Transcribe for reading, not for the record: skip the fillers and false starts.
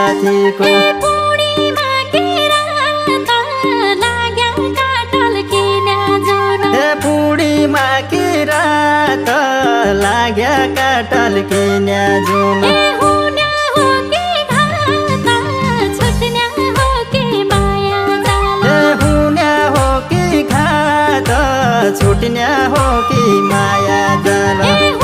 साथीको पुडीमा किरा त लाग्या काटल किन्या जुन छुट्या हो कि माया जाल